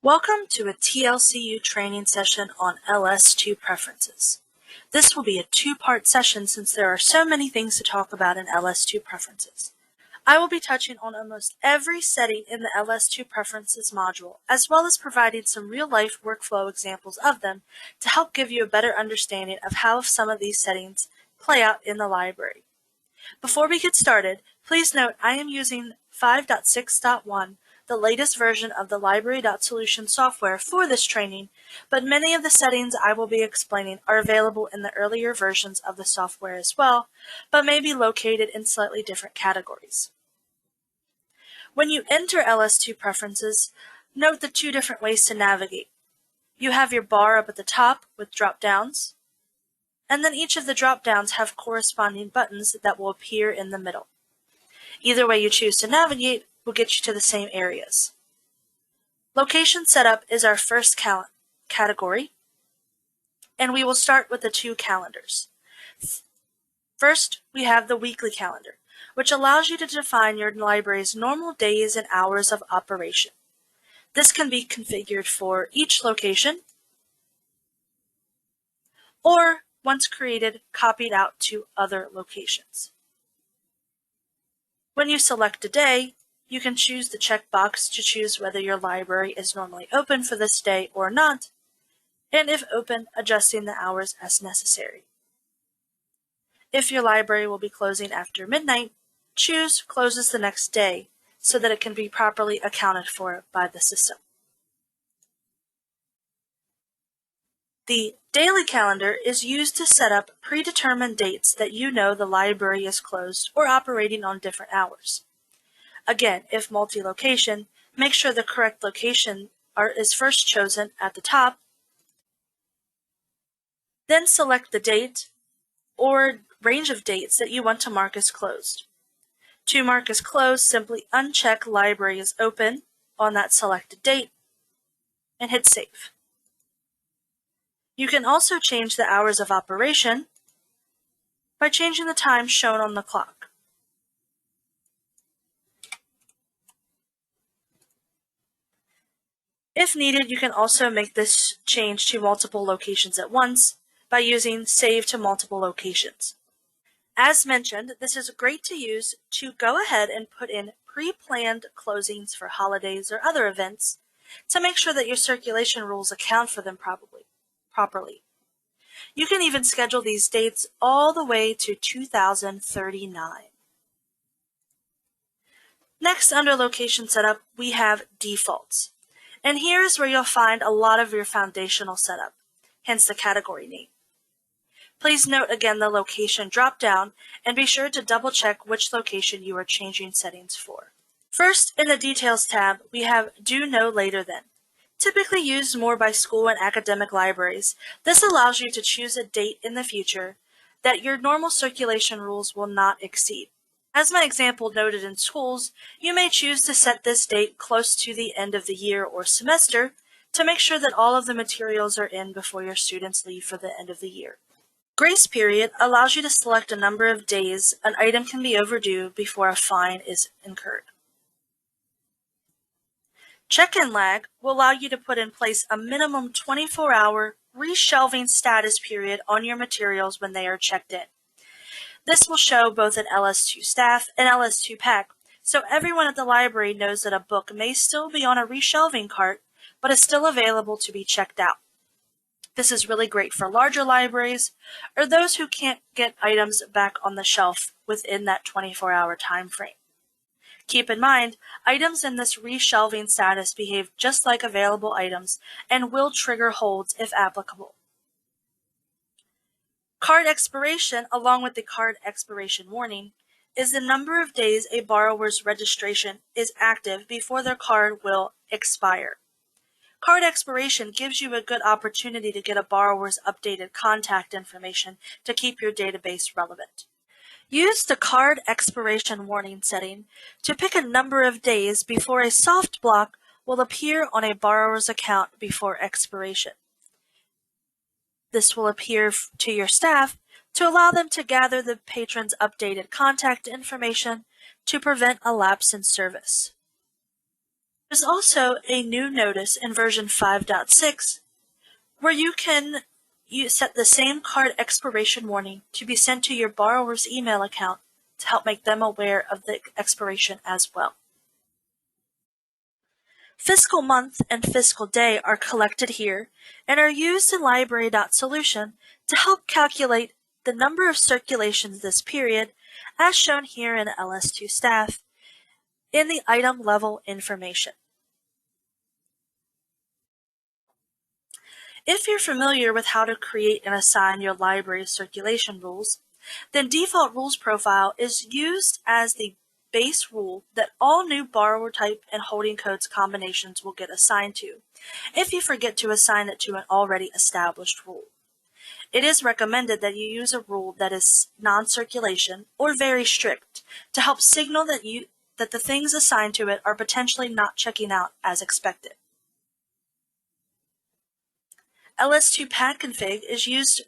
Welcome to a TLCU training session on LS2 preferences. This will be a two-part session since there are so many things to talk about in LS2 preferences. I will be touching on almost every setting in the LS2 preferences module, as well as providing some real-life workflow examples of them to help give you a better understanding of how some of these settings play out in the library. Before we get started, please note I am using 5.6.1, the latest version of the Library.Solution software for this training, but many of the settings I will be explaining are available in the earlier versions of the software as well, but may be located in slightly different categories. When you enter LS2 preferences, note the two different ways to navigate. You have your bar up at the top with drop-downs, and then each of the drop-downs have corresponding buttons that will appear in the middle. Either way you choose to navigate will get you to the same areas. Location setup is our first category, and we will start with the two calendars. First, we have the weekly calendar, which allows you to define your library's normal days and hours of operation. This can be configured for each location, or once created, copied out to other locations. When you select a day, you can choose the checkbox to choose whether your library is normally open for this day or not, and if open, adjusting the hours as necessary. If your library will be closing after midnight, choose Closes the next day so that it can be properly accounted for by the system. The daily calendar is used to set up predetermined dates that you know the library is closed or operating on different hours. Again, if multi-location, make sure the correct location is first chosen at the top, then select the date or range of dates that you want to mark as closed. To mark as closed, simply uncheck Library is open on that selected date and hit Save. You can also change the hours of operation by changing the time shown on the clock. If needed, you can also make this change to multiple locations at once by using Save to Multiple Locations. As mentioned, this is great to use to go ahead and put in pre-planned closings for holidays or other events to make sure that your circulation rules account for them properly. You can even schedule these dates all the way to 2039. Next, under Location Setup, we have Defaults. And here is where you'll find a lot of your foundational setup, hence the category name. Please note again the location drop-down and be sure to double-check which location you are changing settings for. First, in the Details tab, we have Do No Later Than. Typically used more by school and academic libraries, this allows you to choose a date in the future that your normal circulation rules will not exceed. As my example noted in schools, you may choose to set this date close to the end of the year or semester to make sure that all of the materials are in before your students leave for the end of the year. Grace period allows you to select a number of days an item can be overdue before a fine is incurred. Check-in lag will allow you to put in place a minimum 24-hour reshelving status period on your materials when they are checked in. This will show both an LS2 staff and LS2 pack, so everyone at the library knows that a book may still be on a reshelving cart, but is still available to be checked out. This is really great for larger libraries or those who can't get items back on the shelf within that 24-hour time frame. Keep in mind, items in this reshelving status behave just like available items and will trigger holds if applicable. Card expiration, along with the card expiration warning, is the number of days a borrower's registration is active before their card will expire. Card expiration gives you a good opportunity to get a borrower's updated contact information to keep your database relevant. Use the card expiration warning setting to pick a number of days before a soft block will appear on a borrower's account before expiration. This will appear to your staff to allow them to gather the patron's updated contact information to prevent a lapse in service. There's also a new notice in version 5.6 where you can set the same card expiration warning to be sent to your borrower's email account to help make them aware of the expiration as well. Fiscal month and fiscal day are collected here and are used in library.solution to help calculate the number of circulations this period, as shown here in LS2 staff, in the item level information. If you're familiar with how to create and assign your library circulation rules, then Default Rules Profile is used as the base rule that all new borrower type and holding codes combinations will get assigned to, if you forget to assign it to an already established rule. It is recommended that you use a rule that is non-circulation or very strict to help signal that the things assigned to it are potentially not checking out as expected. LS2 pad config is used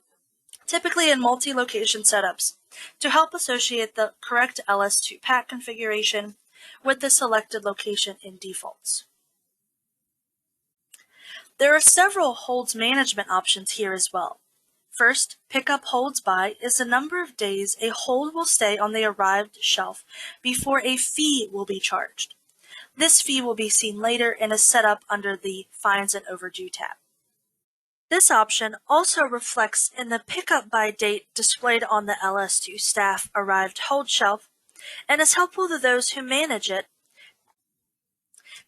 typically in multi-location setups to help associate the correct LS2 pack configuration with the selected location in defaults. There are several holds management options here as well. First, pickup holds by is the number of days a hold will stay on the arrived shelf before a fee will be charged. This fee will be seen later and is set up under the Fines and Overdue tab. This option also reflects in the pickup by date displayed on the LS2 staff arrived hold shelf and is helpful to those who manage it.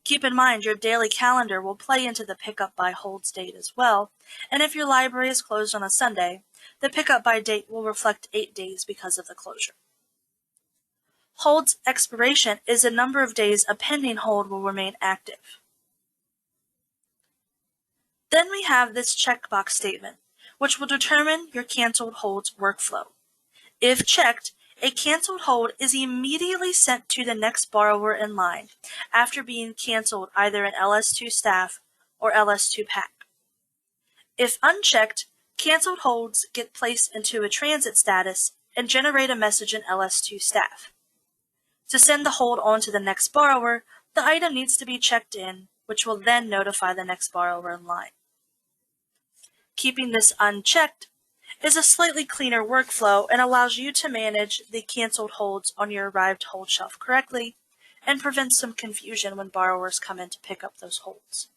Keep in mind your daily calendar will play into the pickup by holds date as well, and if your library is closed on a Sunday, the pickup by date will reflect 8 days because of the closure. Hold's expiration is the number of days a pending hold will remain active. Then we have this checkbox statement, which will determine your canceled hold's workflow. If checked, a canceled hold is immediately sent to the next borrower in line after being canceled either in LS2 staff or LS2 pack. If unchecked, canceled holds get placed into a transit status and generate a message in LS2 staff. To send the hold on to the next borrower, the item needs to be checked in, which will then notify the next borrower in line. Keeping this unchecked is a slightly cleaner workflow and allows you to manage the canceled holds on your arrived hold shelf correctly and prevents some confusion when borrowers come in to pick up those holds.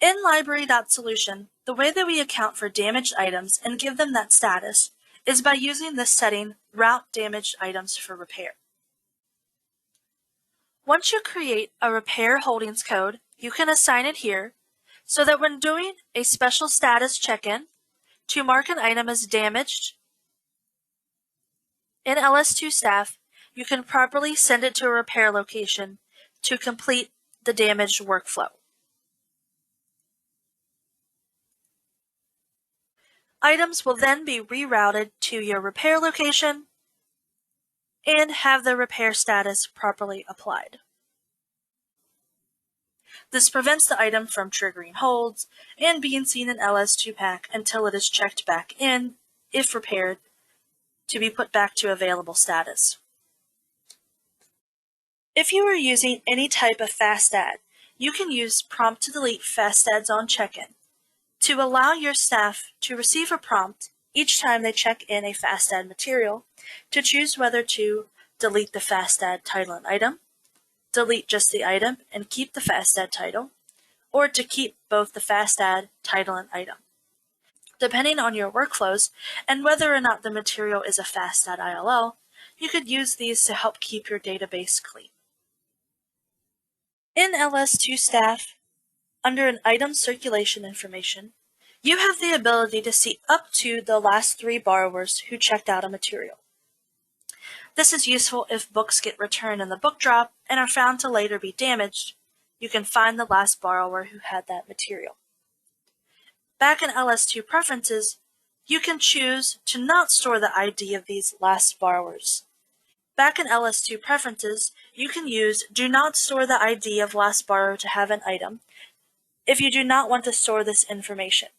In library.solution, the way that we account for damaged items and give them that status is by using the setting Route Damaged Items for Repair. Once you create a repair holdings code, you can assign it here so that when doing a special status check-in to mark an item as damaged in LS2 staff, you can properly send it to a repair location to complete the damaged workflow. Items will then be rerouted to your repair location and have the repair status properly applied. This prevents the item from triggering holds and being seen in LS2 pack until it is checked back in, if repaired, to be put back to available status. If you are using any type of fast add, you can use prompt to delete fast adds on check-in to allow your staff to receive a prompt each time they check in a fast add material to choose whether to delete the fast add title and item, delete just the item and keep the fast add title, or to keep both the fast add title and item. Depending on your workflows and whether or not the material is a fast add ILL, you could use these to help keep your database clean. In LS2 staff, under an item circulation information, you have the ability to see up to the last 3 borrowers who checked out a material. This is useful if books get returned in the book drop and are found to later be damaged. You can find the last borrower who had that material. Back in LS2 preferences, you can choose to not store the ID of these last borrowers. Back in LS2 preferences, you can use do not store the ID of last borrower to have an item if you do not want to store this information.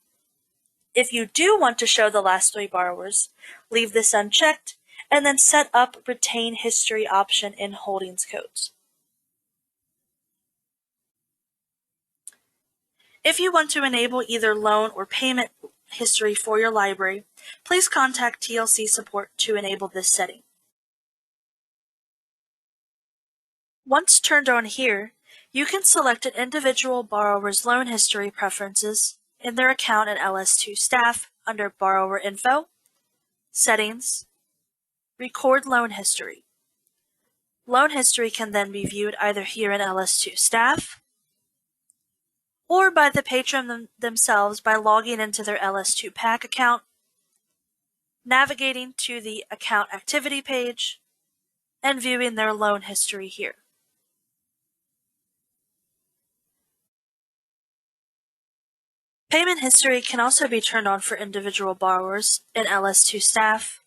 If you do want to show the last 3 borrowers, leave this unchecked and then set up Retain History option in Holdings Codes. If you want to enable either loan or payment history for your library, please contact TLC support to enable this setting. Once turned on here, you can select an individual borrower's loan history preferences in their account at LS2 staff under Borrower Info, Settings, Record Loan History. Loan history can then be viewed either here in LS2 staff or by the patron themselves by logging into their LS2 PAC account, navigating to the Account Activity page, and viewing their loan history here. Payment history can also be turned on for individual borrowers in LS2 staff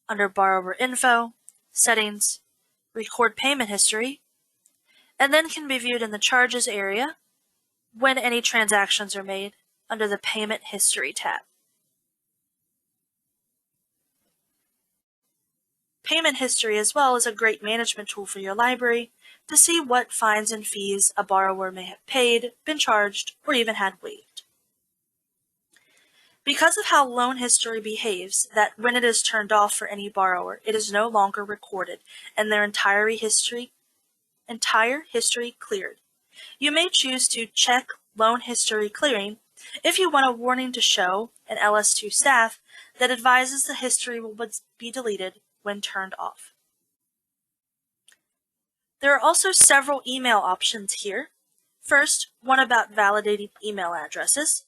under Borrower Info, Settings, Record Payment History, and then can be viewed in the Charges area when any transactions are made under the Payment History tab. Payment history as well is a great management tool for your library to see what fines and fees a borrower may have paid, been charged, or even had waived. Because of how loan history behaves, that when it is turned off for any borrower, it is no longer recorded and their entire history cleared. You may choose to check loan history clearing if you want a warning to show in LS2 staff that advises the history will be deleted when turned off. There are also several email options here. First, one about validating email addresses,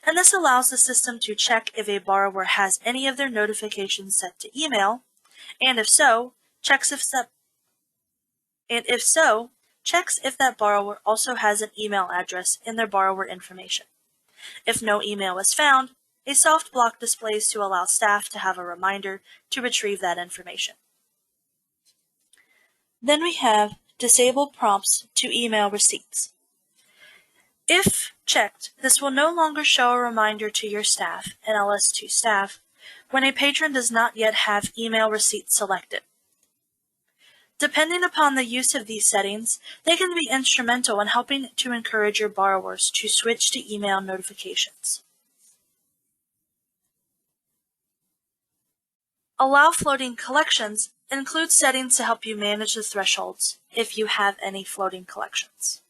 and this allows the system to check if a borrower has any of their notifications set to email, and if so, checks if that borrower also has an email address in their borrower information. If no email is found, a soft block displays to allow staff to have a reminder to retrieve that information. Then we have Disable Prompts to Email Receipts. If checked, this will no longer show a reminder to your staff and LS2 staff when a patron does not yet have email receipts selected. Depending upon the use of these settings, they can be instrumental in helping to encourage your borrowers to switch to email notifications. Allow Floating Collections includes settings to help you manage the thresholds if you have any floating collections.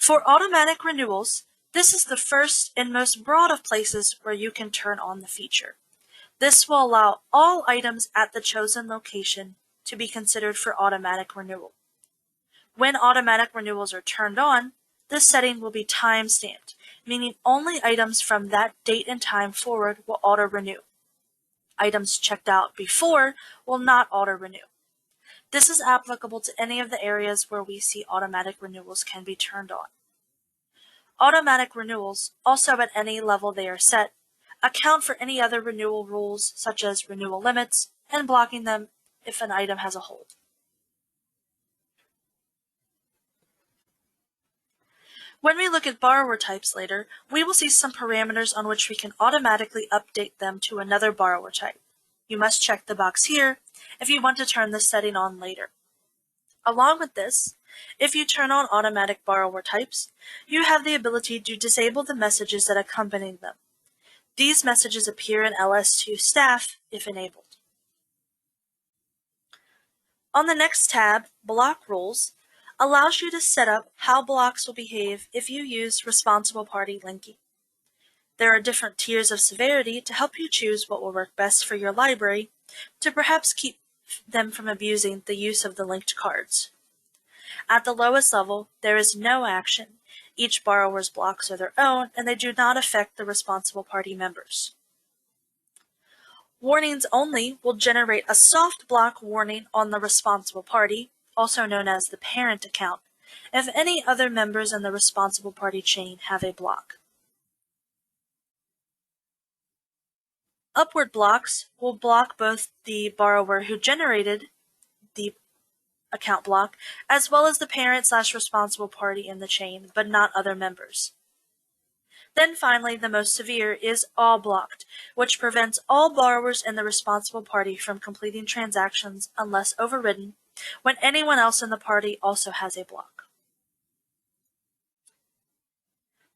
For automatic renewals, this is the first and most broad of places where you can turn on the feature. This will allow all items at the chosen location to be considered for automatic renewal. When automatic renewals are turned on, this setting will be time-stamped, meaning only items from that date and time forward will auto-renew. Items checked out before will not auto-renew. This is applicable to any of the areas where we see automatic renewals can be turned on. Automatic renewals, also at any level they are set, account for any other renewal rules such as renewal limits and blocking them if an item has a hold. When we look at borrower types later, we will see some parameters on which we can automatically update them to another borrower type. You must check the box here if you want to turn this setting on later. Along with this, if you turn on automatic borrower types, you have the ability to disable the messages that accompany them. These messages appear in LS2 staff if enabled. On the next tab, Block Rules allows you to set up how blocks will behave if you use responsible party linking. There are different tiers of severity to help you choose what will work best for your library to perhaps keep them from abusing the use of the linked cards. At the lowest level, there is no action. Each borrower's blocks are their own and they do not affect the responsible party members. Warnings only will generate a soft block warning on the responsible party, also known as the parent account, if any other members in the responsible party chain have a block. Upward blocks will block both the borrower who generated the account block as well as the parent/responsible party in the chain, but not other members. Then finally, the most severe is all blocked, which prevents all borrowers in the responsible party from completing transactions unless overridden when anyone else in the party also has a block.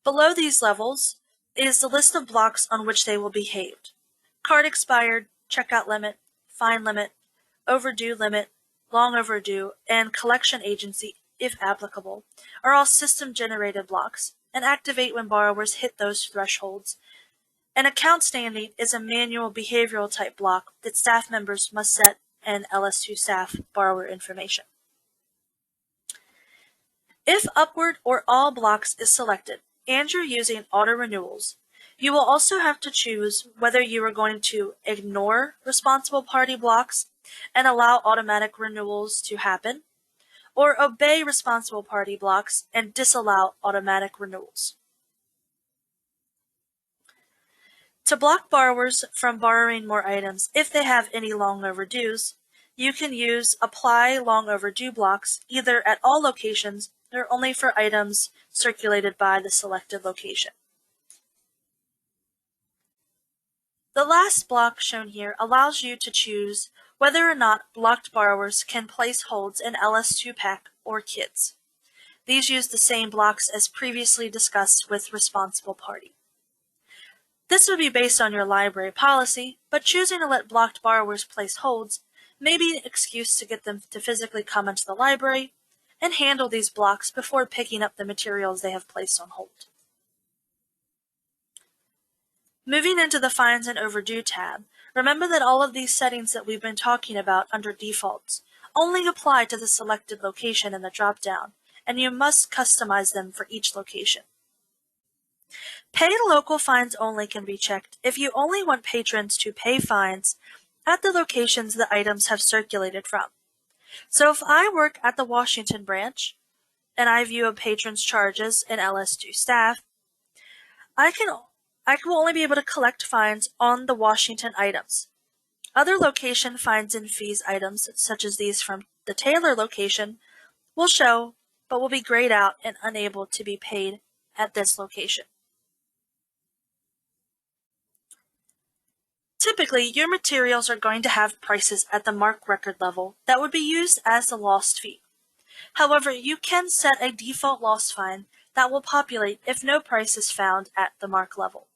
Below these levels is the list of blocks on which they will be behaved. Card expired, checkout limit, fine limit, overdue limit, long overdue, and collection agency, if applicable, are all system-generated blocks and activate when borrowers hit those thresholds. An account standing is a manual behavioral type block that staff members must set in LS2 staff borrower information. If upward or all blocks is selected and you're using auto renewals, you will also have to choose whether you are going to ignore responsible party blocks and allow automatic renewals to happen, or obey responsible party blocks and disallow automatic renewals. To block borrowers from borrowing more items if they have any long overdues, you can use apply long overdue blocks either at all locations or only for items circulated by the selected location. The last block shown here allows you to choose whether or not blocked borrowers can place holds in LS2 pack or kids. These use the same blocks as previously discussed with responsible party. This would be based on your library policy, but choosing to let blocked borrowers place holds may be an excuse to get them to physically come into the library and handle these blocks before picking up the materials they have placed on hold. Moving into the Fines and Overdue tab, remember that all of these settings that we've been talking about under defaults only apply to the selected location in the drop-down, and you must customize them for each location. Pay local fines only can be checked if you only want patrons to pay fines at the locations the items have circulated from. So if I work at the Washington branch and I view a patron's charges in LS2 staff, I will only be able to collect fines on the Washington items. Other location fines and fees items, such as these from the Taylor location, will show, but will be grayed out and unable to be paid at this location. Typically, your materials are going to have prices at the MARC record level that would be used as the lost fee. However, you can set a default lost fine that will populate if no price is found at the MARC level.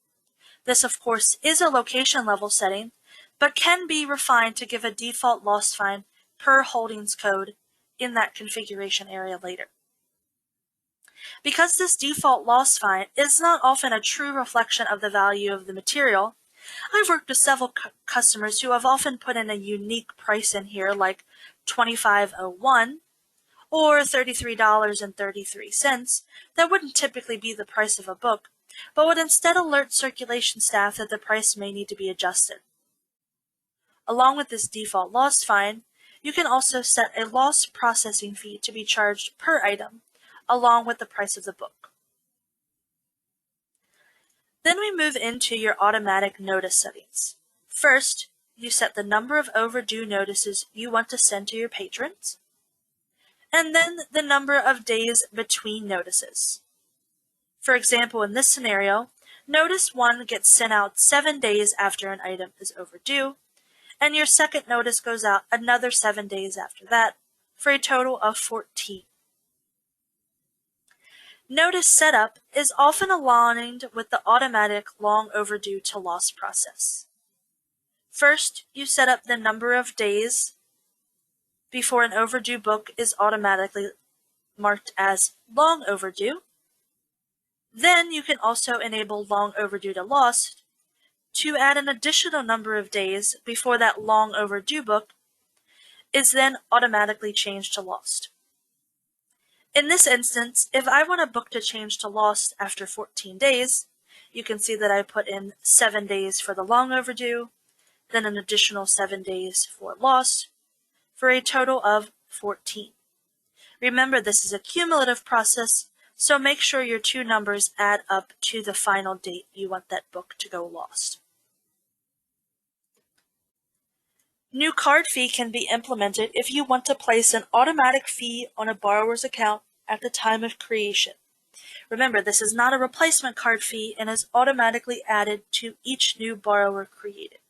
This, of course, is a location level setting, but can be refined to give a default lost fine per holdings code in that configuration area later. Because this default lost fine is not often a true reflection of the value of the material, I've worked with several customers who have often put in a unique price in here like $25.01 or $33.33 that wouldn't typically be the price of a book, but would instead alert circulation staff that the price may need to be adjusted. Along with this default lost fine, you can also set a loss processing fee to be charged per item, along with the price of the book. Then we move into your automatic notice settings. First, you set the number of overdue notices you want to send to your patrons, and then the number of days between notices. For example, in this scenario, Notice 1 gets sent out 7 days after an item is overdue, and your second notice goes out another 7 days after that, for a total of 14. Notice setup is often aligned with the automatic long overdue to loss process. First, you set up the number of days before an overdue book is automatically marked as long overdue. Then you can also enable long overdue to lost to add an additional number of days before that long overdue book is then automatically changed to lost. In this instance, if I want a book to change to lost after 14 days, you can see that I put in 7 days for the long overdue, then an additional 7 days for lost, for a total of 14. Remember, this is a cumulative process, so make sure your two numbers add up to the final date you want that book to go lost. New card fee can be implemented if you want to place an automatic fee on a borrower's account at the time of creation. Remember, this is not a replacement card fee and is automatically added to each new borrower created.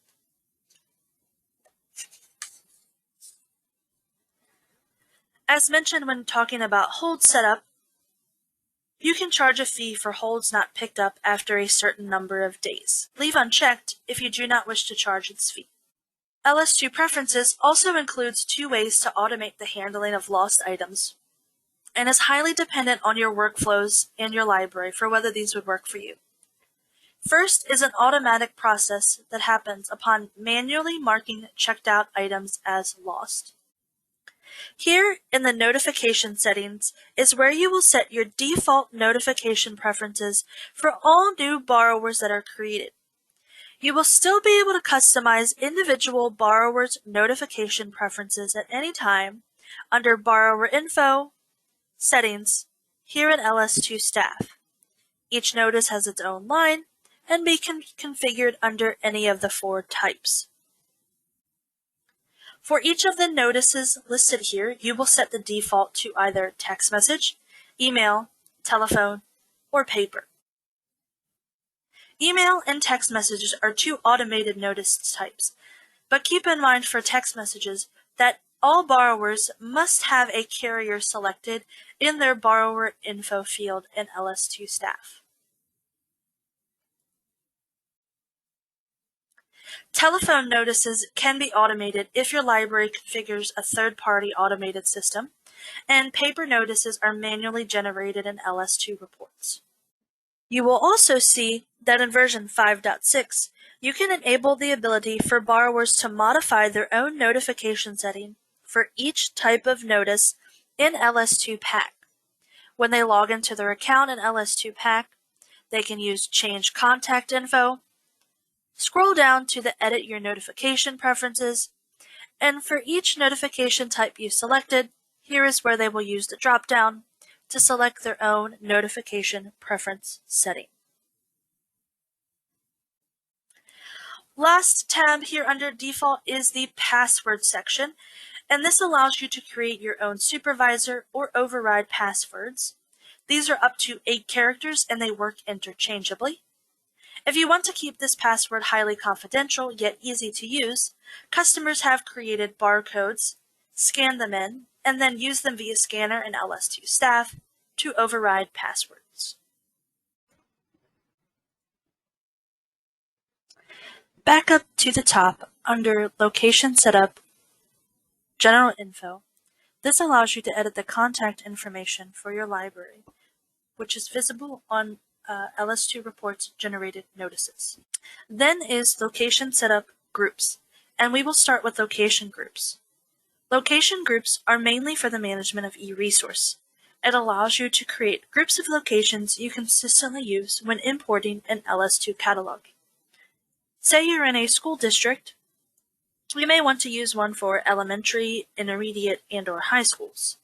As mentioned when talking about hold setup, You can charge a fee for holds not picked up after a certain number of days. Leave unchecked if you do not wish to charge its fee. LS2 Preferences also includes 2 ways to automate the handling of lost items and is highly dependent on your workflows and your library for whether these would work for you. First is an automatic process that happens upon manually marking checked out items as lost. Here in the notification settings is where you will set your default notification preferences for all new borrowers that are created. You will still be able to customize individual borrowers' notification preferences at any time under Borrower Info, Settings, here in LS2 Staff. Each notice has its own line and be configured under any of the 4 types. For each of the notices listed here, you will set the default to either text message, email, telephone, or paper. Email and text messages are 2 automated notice types, but keep in mind for text messages that all borrowers must have a carrier selected in their borrower info field in LS2 Staff. Telephone notices can be automated if your library configures a third-party automated system, and paper notices are manually generated in LS2 reports. You will also see that in version 5.6, you can enable the ability for borrowers to modify their own notification setting for each type of notice in LS2 Pack. When they log into their account in LS2 Pack, they can use Change Contact Info, scroll down to the Edit Your Notification Preferences, and for each notification type you selected, here is where they will use the drop-down to select their own notification preference setting. Last tab here under Default is the Password section, and this allows you to create your own supervisor or override passwords. These are up to 8 characters and they work interchangeably. If you want to keep this password highly confidential yet easy to use, customers have created barcodes, scan them in, and then use them via scanner in LS2 Staff to override passwords. Back up to the top under Location Setup, General Info. This allows you to edit the contact information for your library, which is visible on LS2 reports generated notices. Then is Location Setup Groups, and we will start with Location Groups. Location groups are mainly for the management of e-resource. It allows you to create groups of locations you consistently use when importing an LS2 catalog. Say you're in a school district, you may want to use one for elementary, intermediate, and/or high schools.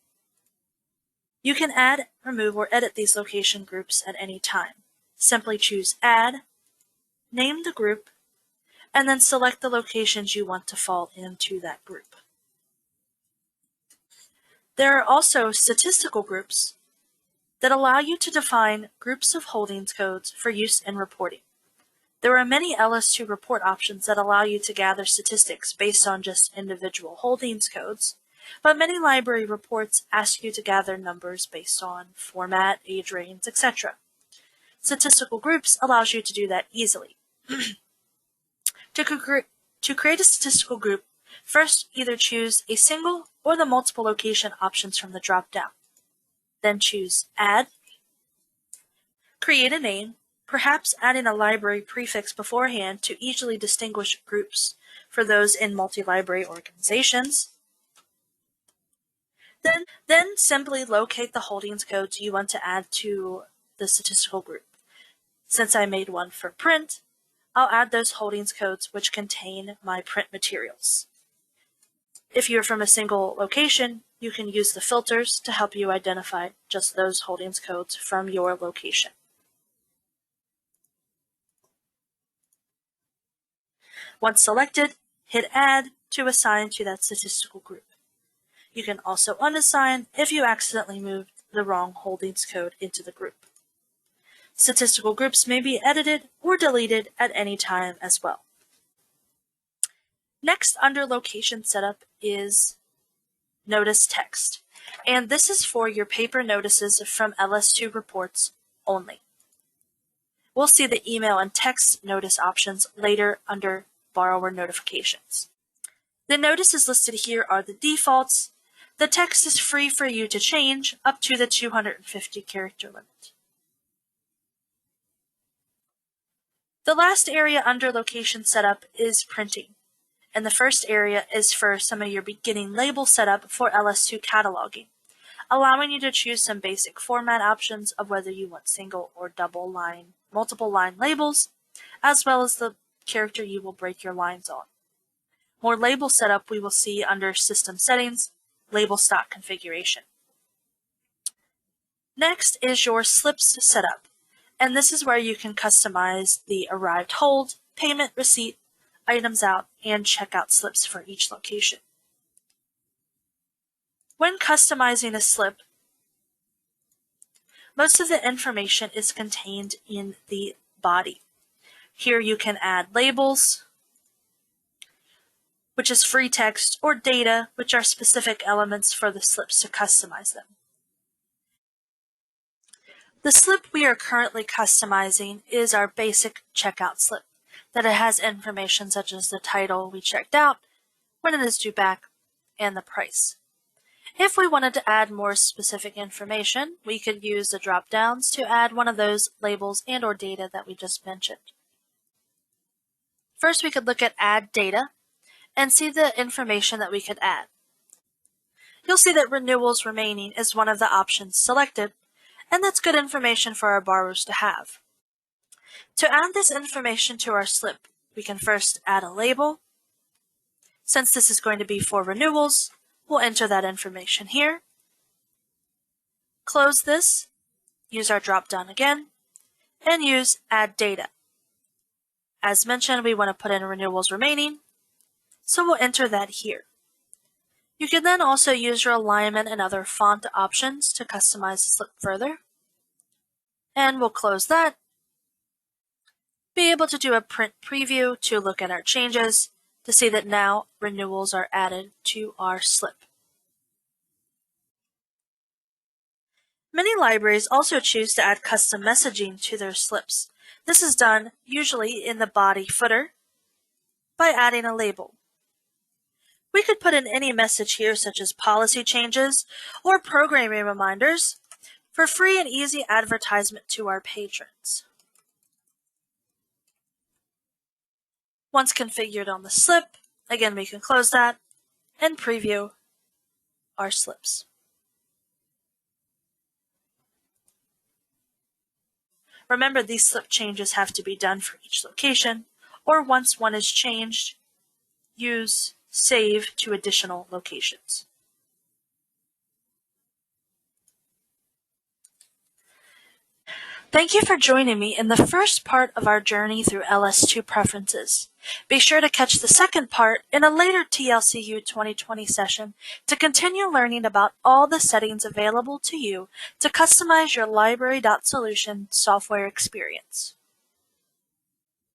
You can add, remove, or edit these location groups at any time. Simply choose Add, name the group, and then select the locations you want to fall into that group. There are also statistical groups that allow you to define groups of holdings codes for use in reporting. There are many LS2 report options that allow you to gather statistics based on just individual holdings codes, but many library reports ask you to gather numbers based on format, age range, etc. Statistical groups allows you to do that easily. To create a statistical group, first either choose a single or the multiple location options from the drop-down. Then choose Add, create a name, perhaps adding a library prefix beforehand to easily distinguish groups for those in multi-library organizations. Then simply locate the holdings codes you want to add to the statistical group. Since I made one for print, I'll add those holdings codes which contain my print materials. If you're from a single location, you can use the filters to help you identify just those holdings codes from your location. Once selected, hit Add to assign to that statistical group. You can also unassign if you accidentally moved the wrong holdings code into the group. Statistical groups may be edited or deleted at any time as well. Next, under Location Setup is Notice Text. and this is for your paper notices from LS2 reports only. We'll see the email and text notice options later under borrower notifications. The notices listed here are the defaults. The text is free for you to change up to the 250 character limit. The last area under location setup is printing, and the first area is for some of your beginning label setup for LS2 cataloging, allowing you to choose some basic format options of whether you want single or double line, multiple line labels, as well as the character you will break your lines on. More label setup we will see under System Settings, Label Stock Configuration. Next is your slips setup, and this is where you can customize the arrived hold, payment receipt, items out, and checkout slips for each location. When customizing a slip, most of the information is contained in the body. Here you can add labels, which is free text, or data, which are specific elements for the slips to customize them. The slip we are currently customizing is our basic checkout slip, that it has information such as the title we checked out, when it is due back, and the price. If we wanted to add more specific information, we could use the drop-downs to add one of those labels and or data that we just mentioned. First, we could look at Add Data and see the information that we could add. You'll see that renewals remaining is one of the options selected, and that's good information for our borrowers to have. To add this information to our slip, we can first add a label. Since this is going to be for renewals, we'll enter that information here. Close this, use our drop-down again, and use Add Data. As mentioned, we want to put in renewals remaining, so we'll enter that here. You can then also use your alignment and other font options to customize the slip further. And we'll close that. Be able to do a print preview to look at our changes to see that now renewals are added to our slip. Many libraries also choose to add custom messaging to their slips. This is done usually in the body footer by adding a label. We could put in any message here such as policy changes or programming reminders for free and easy advertisement to our patrons. Once configured on the slip, again we can close that and preview our slips. Remember, these slip changes have to be done for each location, or once one is changed, use Save to additional locations. Thank you for joining me in the first part of our journey through LS2 preferences. Be sure to catch the second part in a later TLCU 2020 session to continue learning about all the settings available to you to customize your Library.Solution software experience.